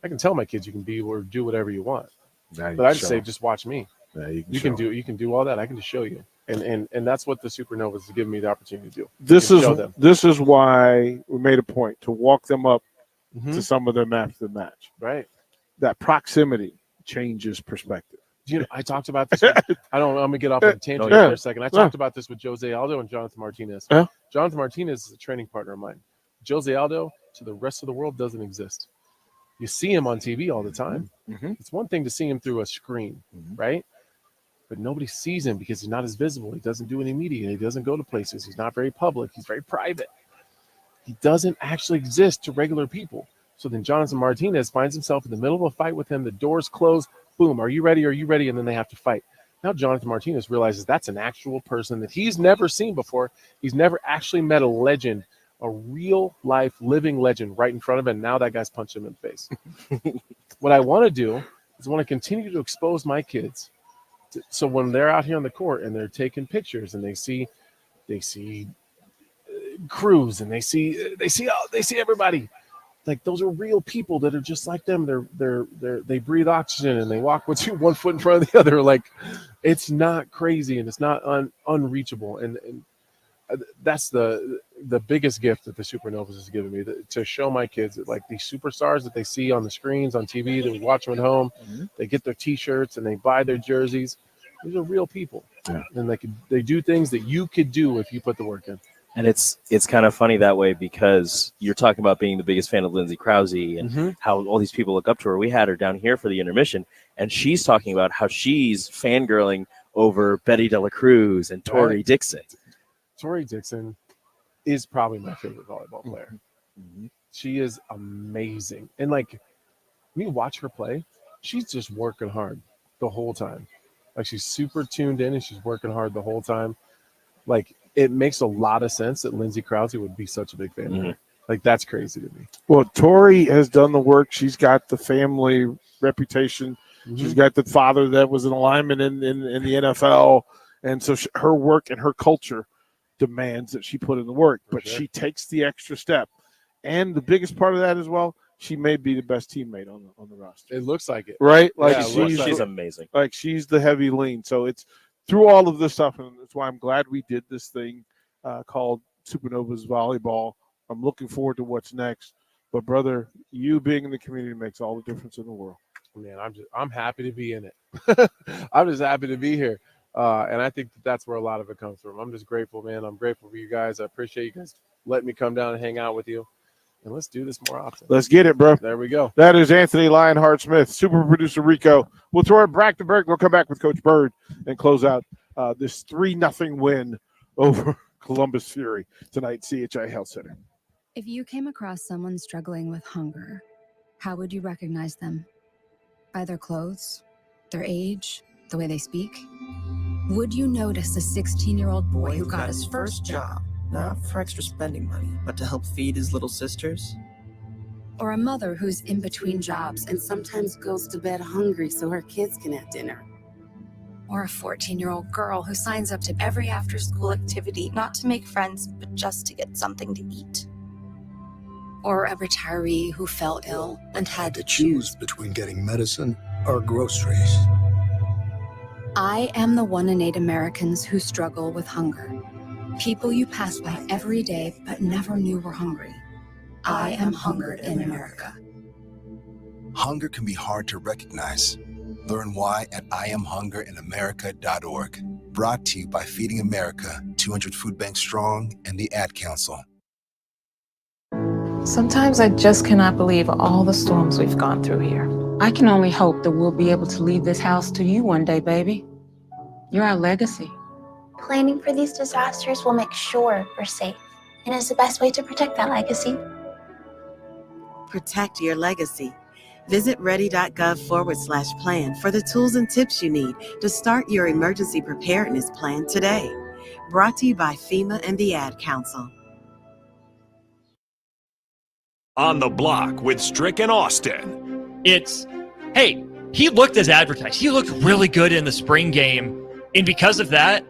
I can tell my kids you can be or do whatever you want. But I just say, just watch me. Yeah, you can do all that. I can just show you. And that's what the Supernovas have given me the opportunity to do. This is why we made a point to walk them up to some of them after the match. Right. That proximity changes perspective. You know, I talked about this. I'm gonna get off on a tangent for a second. I talked about this with Jose Aldo and Jonathan Martinez. Jonathan Martinez is a training partner of mine. Jose Aldo to the rest of the world doesn't exist. You see him on TV all the time. It's one thing to see him through a screen, right? But nobody sees him because he's not as visible. He doesn't do any media. He doesn't go to places. He's not very public. He's very private. He doesn't actually exist to regular people. So then Jonathan Martinez finds himself in the middle of a fight with him. The doors close. Boom. Are you ready? Are you ready? And then they have to fight. Now Jonathan Martinez realizes that's an actual person that he's never seen before. He's never actually met a legend, a real life living legend right in front of him. And now that guy's punching him in the face. What I want to do is I want to continue to expose my kids. So when they're out here on the court and they're taking pictures and they see crews, and they see everybody. Like, those are real people that are just like them. They breathe oxygen and they walk with you 1 foot in front of the other. Like, it's not crazy and it's not unreachable. And that's the biggest gift that the Supernovas has given me, to show my kids that, like, these superstars that they see on the screens on TV, that we watch them at home, they get their T-shirts and they buy their jerseys. These are real people, and they do things that you could do if you put the work in. And it's kind of funny that way, because you're talking about being the biggest fan of Lindsay Krause and how all these people look up to her. We had her down here for the intermission, and she's talking about how she's fangirling over Betty De La Cruz and Tori Dixon. Tori Dixon is probably my favorite volleyball player. She is amazing. And, like, when you watch her play, she's just working hard the whole time. Like, she's super tuned in and she's working hard the whole time. Like, it makes a lot of sense that Lindsay Krause would be such a big fan of her. Like, that's crazy to me. Well, Tori has done the work. She's got the family reputation. She's got the father that was an lineman in the NFL. And so her work and her culture demands that she put in the work. But she takes the extra step. And the biggest part of that as well, she may be the best teammate on the roster. It looks like it. Right? Like, she's amazing. Like, she's the heavy lean. So it's through all of this stuff, and that's why I'm glad we did this thing called Supernovas Volleyball. I'm looking forward to what's next. But, brother, you being in the community makes all the difference in the world. Man, I'm happy to be in it. I'm just happy to be here. And I think that's where a lot of it comes from. I'm just grateful, man. I'm grateful for you guys. I appreciate you guys letting me come down and hang out with you. And let's do this more often. Let's get it, bro. There we go. That is Anthony Lionheart-Smith, super producer Rico. We'll throw it back to break. We'll come back with Coach Bird and close out this 3-0 win over Columbus Fury tonight, CHI Health Center. If you came across someone struggling with hunger, how would you recognize them? By their clothes, their age, the way they speak? Would you notice a 16-year-old boy who got his first job? Not for extra spending money, but to help feed his little sisters. Or a mother who's in between jobs and sometimes goes to bed hungry so her kids can have dinner. Or a 14-year-old girl who signs up to every after-school activity, not to make friends, but just to get something to eat. Or a retiree who fell ill and had to choose between getting medicine or groceries. I am the 1 in 8 Americans who struggle with hunger. People you pass by every day but never knew were hungry. I am hungered in America. Hunger can be hard to recognize. Learn why at IamHungerInAmerica.org. Brought to you by Feeding America, 200 Food Banks Strong, and the Ad Council. Sometimes I just cannot believe all the storms we've gone through here. I can only hope that we'll be able to leave this house to you one day, baby. You're our legacy. Planning for these disasters will make sure we're safe, and is the best way to protect that legacy. Protect your legacy. Visit ready.gov/plan for the tools and tips you need to start your emergency preparedness plan today. Brought to you by FEMA and the Ad Council. On the Block with Strick and Austin. It's, hey, he looked as advertised. He looked really good in the spring game. And because of that,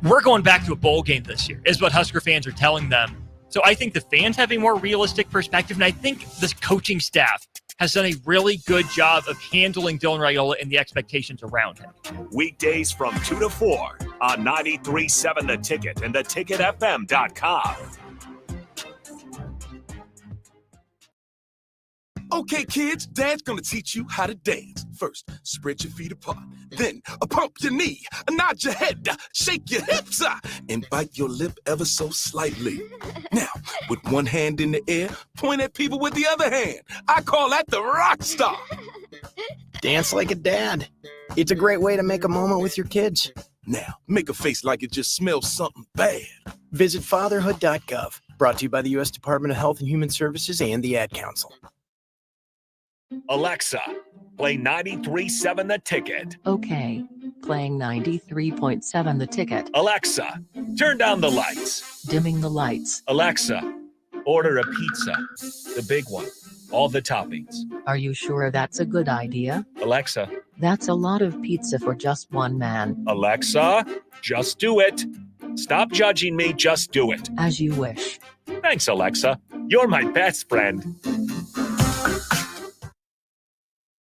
we're going back to a bowl game this year, is what Husker fans are telling them. So I think the fans have a more realistic perspective, and I think this coaching staff has done a really good job of handling Dylan Raiola and the expectations around him. Weekdays from 2 to 4 on 93.7 The Ticket and theticketfm.com. Okay, kids, Dad's gonna teach you how to dance. First, spread your feet apart. Then, pump your knee, nod your head, shake your hips, and bite your lip ever so slightly. Now, with one hand in the air, point at people with the other hand. I call that the rock star. Dance like a dad. It's a great way to make a moment with your kids. Now, make a face like it just smells something bad. Visit fatherhood.gov. Brought to you by the U.S. Department of Health and Human Services and the Ad Council. Alexa, play 93.7 The Ticket. Okay, playing 93.7 The Ticket. Alexa, turn down the lights. Dimming the lights. Alexa, order a pizza, the big one, all the toppings. Are you sure that's a good idea? Alexa. That's a lot of pizza for just one man. Alexa, just do it. Stop judging me, just do it. As you wish. Thanks, Alexa. You're my best friend.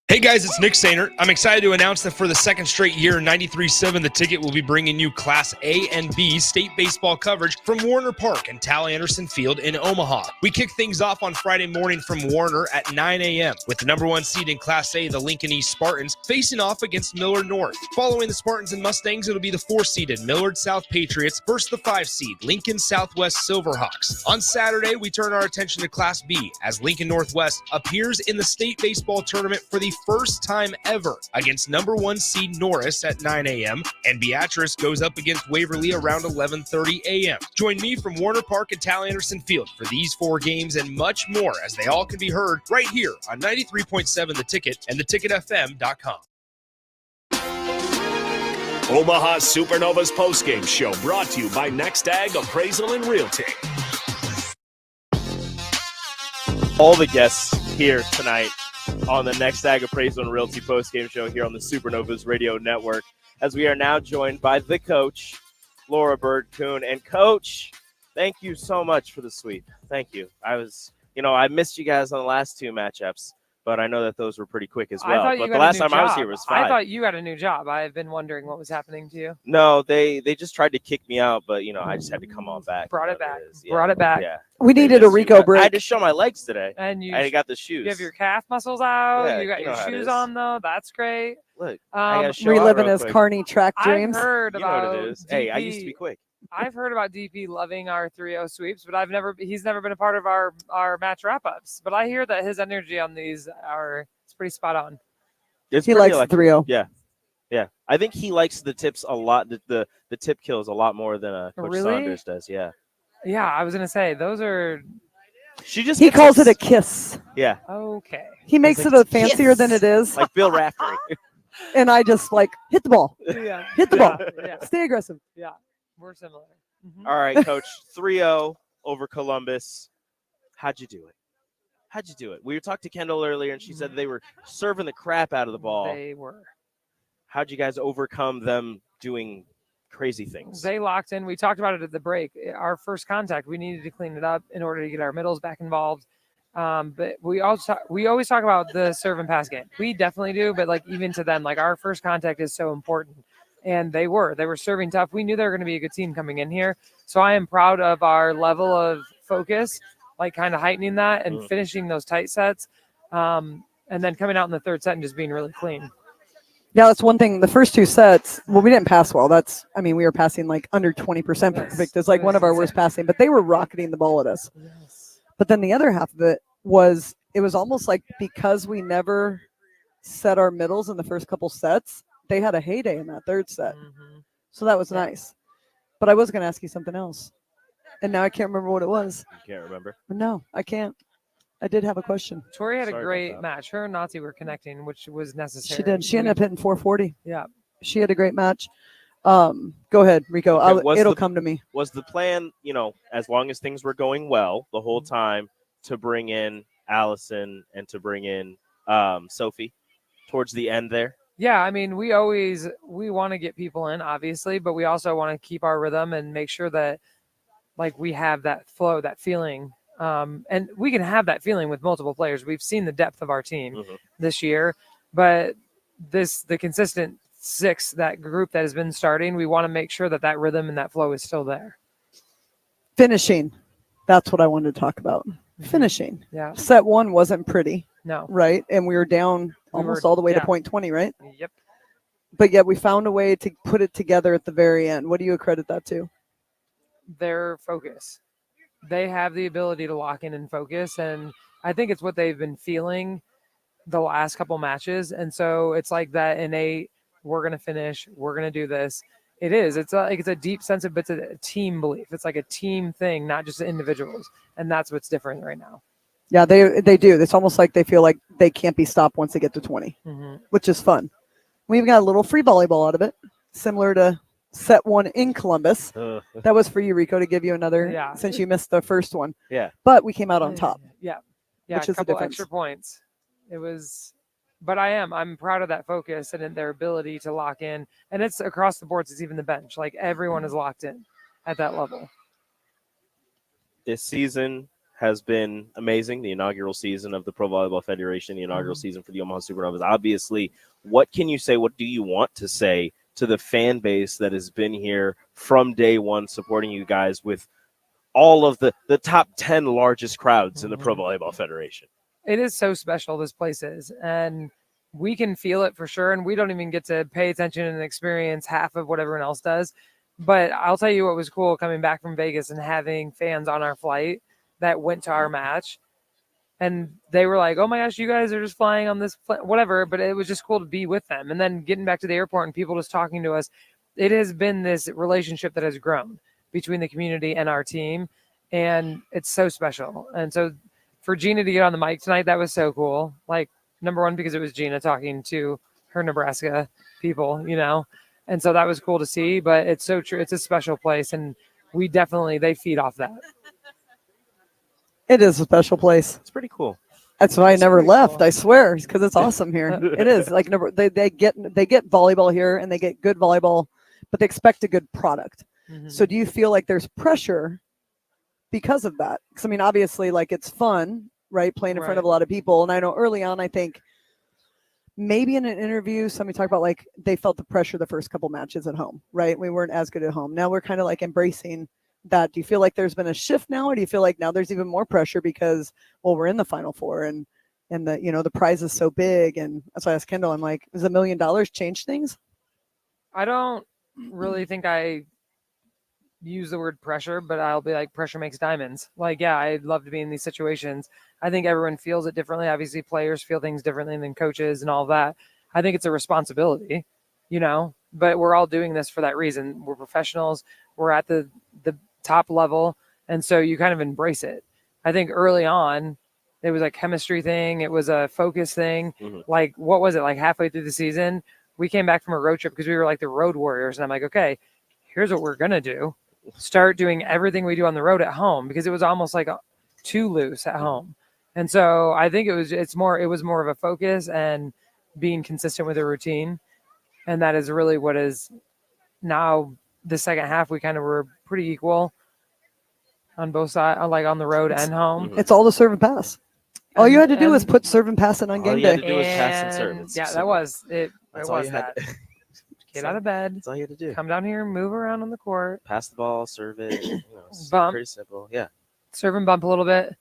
Hey guys, it's Nick Sainer. I'm excited to announce that for the second straight year, 93.7 The Ticket will be bringing you Class A and B state baseball coverage from Warner Park and Tal Anderson Field in Omaha. We kick things off on Friday morning from Warner at 9 a.m. with the number 1 seed in Class A, the Lincoln East Spartans, facing off against Millard North. Following the Spartans and Mustangs, it'll be the 4-seeded Millard South Patriots versus the 5-seed Lincoln Southwest Silverhawks. On Saturday, we turn our attention to Class B as Lincoln Northwest appears in the state baseball tournament for the first time ever against number 1 seed Norris at 9 a.m. and Beatrice goes up against Waverly around 11:30 a.m. Join me from Warner Park and Tal Anderson Field for these 4 games and much more as they all can be heard right here on 93.7 The Ticket and theticketfm.com. Omaha Supernovas postgame show brought to you by Next Ag Appraisal and Realty. All the guests here tonight on the Next Ag Appraisal and Realty postgame show here on the Supernovas Radio Network, as we are now joined by the coach, Laura Bird-Coon. And Coach, thank you so much for the sweep. Thank you. I missed you guys on the last 2 matchups, but I know that those were pretty quick as well. But the last time I was here was 5. I thought you got a new job. I've been wondering what was happening to you. No, they just tried to kick me out, but I just had to come on back. Brought it back. Brought it back. Yeah. We needed a Rico break. I had to show my legs today. And I got the shoes. You have your calf muscles out. Yeah, you got you know your how it shoes is. on, though. That's great. Look, I gotta show out reliving real his quick. Carney track dreams. I've heard You know about what it is. DP. Hey, I used to be quick. I've heard about DP loving our 3-0 sweeps, but he's never been a part of our match wrap-ups. But I hear that his energy on these it's pretty spot on. It's He pretty likes the 3-0. Yeah. I think he likes the tips a lot. The tip kills a lot more than Coach Really? Saunders does. Yeah. Yeah, I was gonna say those are He calls it a kiss. Yeah. okay. He makes it a fancier than it is. Like Bill Raftery. And I just hit the ball. Yeah. Hit the ball. Yeah. Stay aggressive. Yeah, we're similar. Mhm. All right, Coach. 3-0 over Columbus. How'd you do it? We talked to Kendall earlier, and she said they were serving the crap out of the ball. They were. How'd you guys overcome them doing crazy things? They locked in. We talked about it at the break. Our first contact, we needed to clean it up in order to get our middles back involved. But we always talk about the serve and pass game. We definitely do, but even to them, our first contact is so important. And they were serving tough. We knew they were going to be a good team coming in here. So I am proud of our level of focus, kind of heightening that and finishing those tight sets. And then coming out in the third set and just being really clean. Yeah, that's one thing. The first 2 sets, we didn't pass well. We were passing under 20% perfect. It's one of our worst passing, but they were rocketing the ball at us. Yes. But then the other half of it was almost like because we never set our middles in the first couple sets, they had a heyday in that third set. Mm-hmm. So that was nice. But I was going to ask you something else. And now I can't remember what it was. You can't remember? No, I can't. I did have a question. Tori had Sorry a about great that. match. Her and Nazi were connecting, which was necessary. She did. She ended up hitting 440. Yeah. She had a great match. Go ahead, Rico. Okay, It'll come to me. Was the plan, as long as things were going well the whole time, to bring in Allison and to bring in Sophie towards the end there? Yeah, we want to get people in, obviously, but we also want to keep our rhythm and make sure that we have that flow, that feeling. And we can have that feeling with multiple players. We've seen the depth of our team this year, but the consistent 6, that group that has been starting, we want to make sure that rhythm and that flow is still there. Finishing. That's what I wanted to talk about. Finishing. Yeah. Set 1 wasn't pretty. No. Right? And we were down almost all the way to point 20, right? Yep. But yet we found a way to put it together at the very end. What do you accredit that to? Their focus. They have the ability to lock in and focus, and I think it's what they've been feeling the last couple matches. And so it's that innate, we're going to finish, we're going to do this. It is. It's a deep sense of it's a team belief. It's a team thing, not just individuals. And that's what's different right now. Yeah, they do. It's almost like they feel like they can't be stopped once they get to 20, which is fun. We've got a little free volleyball out of it, similar to set 1 in Columbus. That was for you, Rico, to give you another, since you missed the first one. Yeah. But we came out on top. Yeah. Which A is the couple difference. extra points. It was, but I'm proud of that focus and their ability to lock in. And it's across the boards. It's even the bench. Everyone is locked in. at that level. This season has been amazing. The inaugural season of the Pro Volleyball Federation, the inaugural season for the Omaha Supernovas. Obviously, what can you say? What do you want to say to the fan base that has been here from day one, supporting you guys with all of the top 10 largest crowds in the Pro Volleyball Federation? It is so special, this place is, and we can feel it for sure. And we don't even get to pay attention and experience half of what everyone else does. But I'll tell you what was cool coming back from Vegas and having fans on our flight that went to our match. And they were like, oh my gosh, you guys are just flying on this, whatever. But it was just cool to be with them. And then getting back to the airport and people just talking to us. It has been this relationship that has grown between the community and our team. And it's so special. And so for Gina to get on the mic tonight, that was so cool. Like, number one, because it was Gina talking to her Nebraska people, you know. And so that was cool to see. But it's so true. It's a special place. And they feed off that. It is a special place. It's pretty cool. That's why I never left. I swear, because it's awesome here. It is like they get volleyball here and they get good volleyball, but they expect a good product. So do you feel like there's pressure because of that? Because I mean, obviously, like it's fun, right? Playing in front of a lot of people. And I know early on, I think maybe in an interview, somebody talked about like they felt the pressure the first couple matches at home, right? We weren't as good at home. Now we're kind of like embracing that. Do you feel like there's been a shift now, or do you feel like now there's even more pressure because, well, we're in the Final Four and the, you know, the prize is so big? And that's why I asked Kendall, I'm like, does $1 million change things? I don't really think I use the word pressure, but I'll be like, pressure makes diamonds. Like, yeah, I'd love to be in these situations. I think everyone feels it differently. Obviously, players feel things differently than coaches and all that. I think it's a responsibility, you know, but we're all doing this for that reason. We're professionals. We're at the top level. And so you kind of embrace it. I think early on, it was a chemistry thing. It was a focus thing. Like, what was it? Like halfway through the season, we came back from a road trip because we were like the road warriors. And I'm like, okay, here's what we're going to do. Start doing everything we do on the road at home, because it was almost like too loose at home. And so I think it was more of a focus and being consistent with a routine. And that is really what is now the second half. We kind of were pretty equal on both sides, like on the road and home. It's all the serve and pass. All you had to do was put serve and pass in on game day. All you had to do was pass and serve. Yeah, that was it. That's it all was you had. Get out of bed. That's all you had to do. Come down here, move around on the court. Pass the ball, serve it. You know, it's Bump. pretty simple. Yeah. Serve and bump a little bit.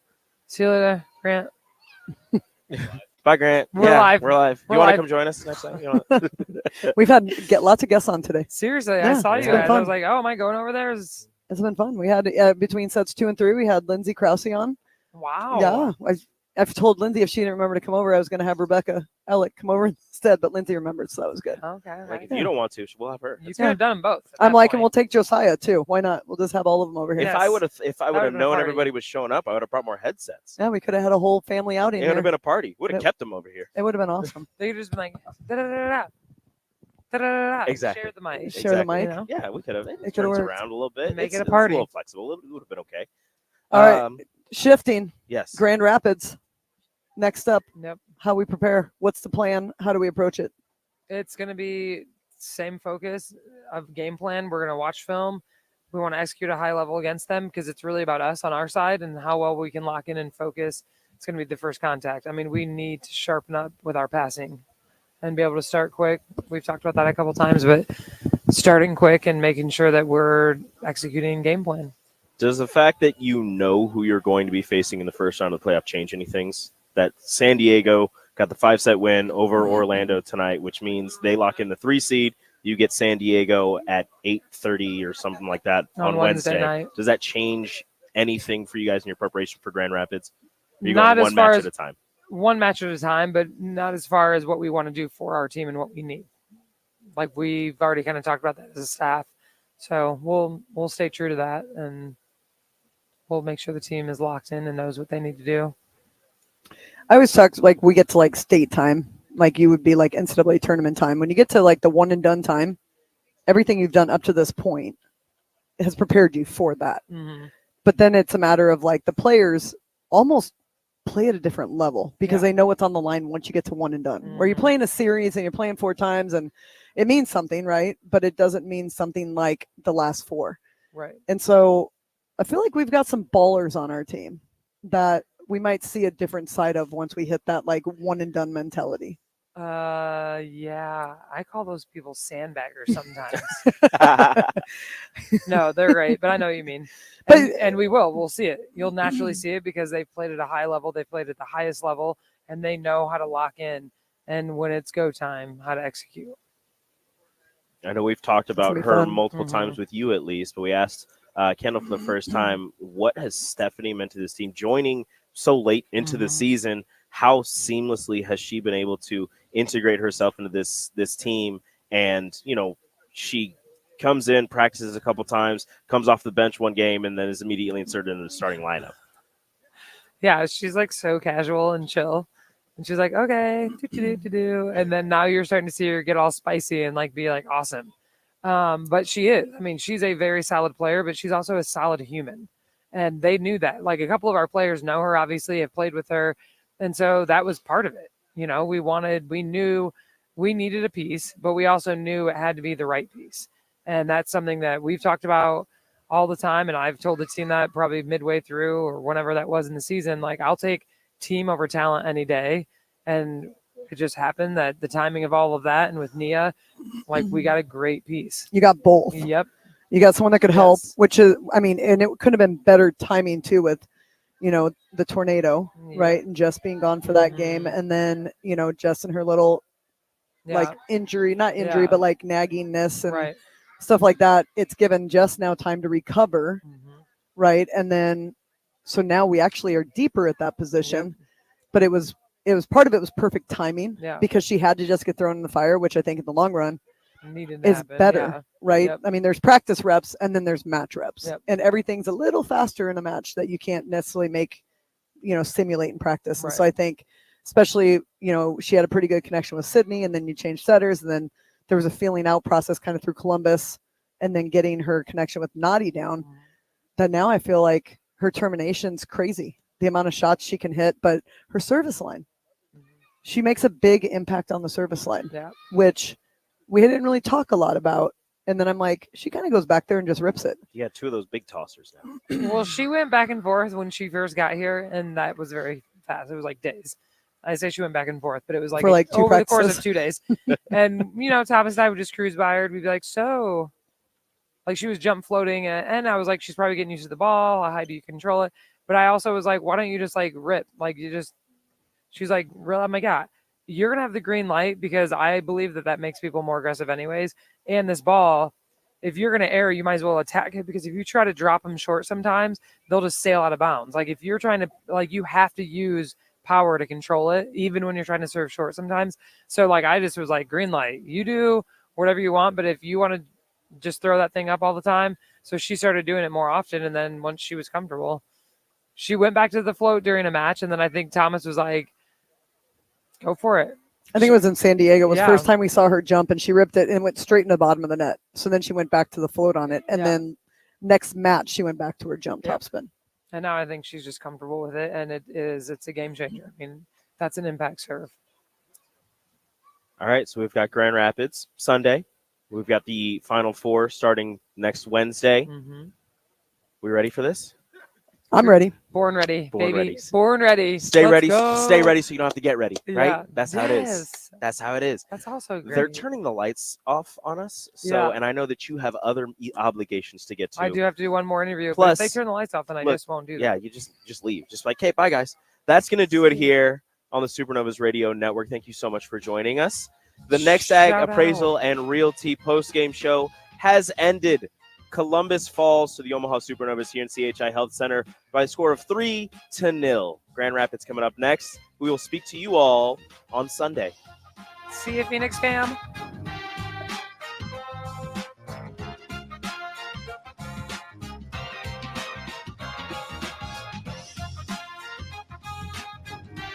See you later, Grant. Bye, Grant. We're live. We're live. We're You want to live. come join us next time? You wanna... We've had lots of guests on today. Seriously, Yeah, I saw it's you been guys. fun. I was like, oh, am I going over there? It's been fun. We had between sets 2 and 3, we had Lindsay Krause on. Wow. Yeah, I've told Lindsay if she didn't remember to come over, I was going to have Rebecca Ellick come over instead, but Lindsay remembered, so that was good. Okay. Like, if you don't want to, we'll have her. You could have done them both. I'm like, and we'll take Josiah too. Why not? We'll just have all of them over here. If I would have would've been a known party. everybody was showing up, I would have brought more headsets. Yeah, we could have had a whole family outing. It would have here. been a party. Would have kept them over here. It would have been awesome. They could have just been like, da-da-da-da-da. Da-da-da-da-da. Exactly. Share the mic. Share the mic. You know? Yeah, we could have. It It could've turns worked. around a little bit. Make it a It's party. a little flexible. It would have been okay. All right, shifting. Yes. Grand Rapids. Next up. Yep. How we prepare. What's the plan? How do we approach it? It's going to be same focus of game plan. We're going to watch film. We want to execute a high level against them because it's really about us on our side and how well we can lock in and focus. It's going to be the first contact. I mean, we need to sharpen up with our passing and be able to start quick. We've talked about that a couple times, but starting quick and making sure that we're executing game plan. Does the fact that you know who you're going to be facing in the first round of the playoff change anything? That San Diego got the 5-set win over Orlando tonight, which means they lock in the 3 seed. You get San Diego at 8:30 or something like that on Wednesday night. Does that change anything for you guys in your preparation for Grand Rapids? Are you Not going as one far match as at a time? one match at a time, but not as far as what we want to do for our team and what we need. Like we've already kind of talked about that as a staff. So we'll stay true to that and we'll make sure the team is locked in and knows what they need to do. I always talk like we get to like state time, like you would be like NCAA tournament time. When you get to like the one and done time, everything you've done up to this point has prepared you for that. Mm-hmm. But then it's a matter of like the players almost play at a different level because they know what's on the line once you get to one and done. Where you're playing a series and you're playing 4 times and it means something, right? But it doesn't mean something like the last 4. Right. And so I feel like we've got some ballers on our team that we might see a different side of once we hit that like one and done mentality. Yeah, I call those people sandbaggers sometimes. No, they're great, but I know what you mean. And we'll see it. You'll naturally see it because they've played at a high level. They've played at the highest level, and they know how to lock in. And when it's go time, how to execute. I know we've talked about her fun. multiple times with you at least, but we asked Kendall for the first time, what has Stephanie meant to this team? Joining so late into the season, how seamlessly has she been able to integrate herself into this team? And, she comes in, practices a couple times, comes off the bench one game, and then is immediately inserted into the starting lineup. Yeah, she's like so casual and chill. And she's like, okay, do. And then now you're starting to see her get all spicy and like be like awesome. But she is. I mean, she's a very solid player, but she's also a solid human. And they knew that. Like a couple of our players know her, obviously, have played with her. And so that was part of it. We knew we needed a piece, but we also knew it had to be the right piece. And that's something that we've talked about all the time. And I've told the team that probably midway through or whenever that was in the season, like I'll take team over talent any day. And it just happened that the timing of all of that and with Nia, like we got a great piece. You got both. Yep. You got someone that could help, which is, I mean, and it could have been better timing too with, the tornado, right? And Jess being gone for that game. And then, Jess and her little like injury, not injury, but like naggingness and stuff like that. It's given Jess now time to recover, right? And then, so now we actually are deeper at that position, but it was part of it was perfect timing because she had to just get thrown in the fire, which I think in the long run is better, right? I mean, there's practice reps and then there's match reps, and everything's a little faster in a match that you can't necessarily make, simulate in practice. And so I think, especially, she had a pretty good connection with Sydney, and then you change setters, and then there was a feeling out process kind of through Columbus, and then getting her connection with Nadi down. That now I feel like her termination's crazy. The amount of shots she can hit, but her service line, she makes a big impact on the service line, which we didn't really talk a lot about. And then I'm like, she kind of goes back there and just rips it. You got two of those big tossers now. Well, she went back and forth when she first got here, and that was very fast. It was like days. I say she went back and forth, but it was like, For like over the course of 2 days. And, Thomas and I would just cruise by her. And we'd be like, so, like she was jump floating. And I was like, she's probably getting used to the ball. How do you control it? But I also was like, why don't you just like rip? Like she's like, really? Oh my God, you're going to have the green light because I believe that makes people more aggressive anyways. And this ball, if you're going to err, you might as well attack it, because if you try to drop them short, sometimes they'll just sail out of bounds. Like if you're trying to, like, you have to use power to control it, even when you're trying to serve short sometimes. So like, I just was like, green light, you do whatever you want. But if you want to just throw that thing up all the time. So she started doing it more often. And then once she was comfortable, she went back to the float during a match. And then I think Thomas was like, go for it. I think it was in San Diego. It was the first time we saw her jump, and she ripped it and went straight in the bottom of the net. So then she went back to the float on it. And then next match, she went back to her jump topspin. And now I think she's just comfortable with it. And it's a game changer. I mean, that's an impact serve. All right. So we've got Grand Rapids Sunday. We've got the Final Four starting next Wednesday. We ready for this? I'm ready. Born ready, Born baby. ready. Born ready. Stay Let's ready. go. Stay ready so you don't have to get ready, right? Yeah. That's how it is. Yes. That's how it is. That's also great. They're turning the lights off on us. So, and I know that you have other obligations to get to. I do have to do one more interview. Plus, but if they turn the lights off, then I just won't do that. Yeah, you just leave. Just like, hey, bye, guys. That's going to do it here on the Supernovas Radio Network. Thank you so much for joining us. The Next Ag Appraisal and Realty postgame show has ended. Columbus falls to the Omaha Supernovas here in CHI Health Center by a score of 3-0. Grand Rapids coming up next. We will speak to you all on Sunday. See you, Phoenix fam.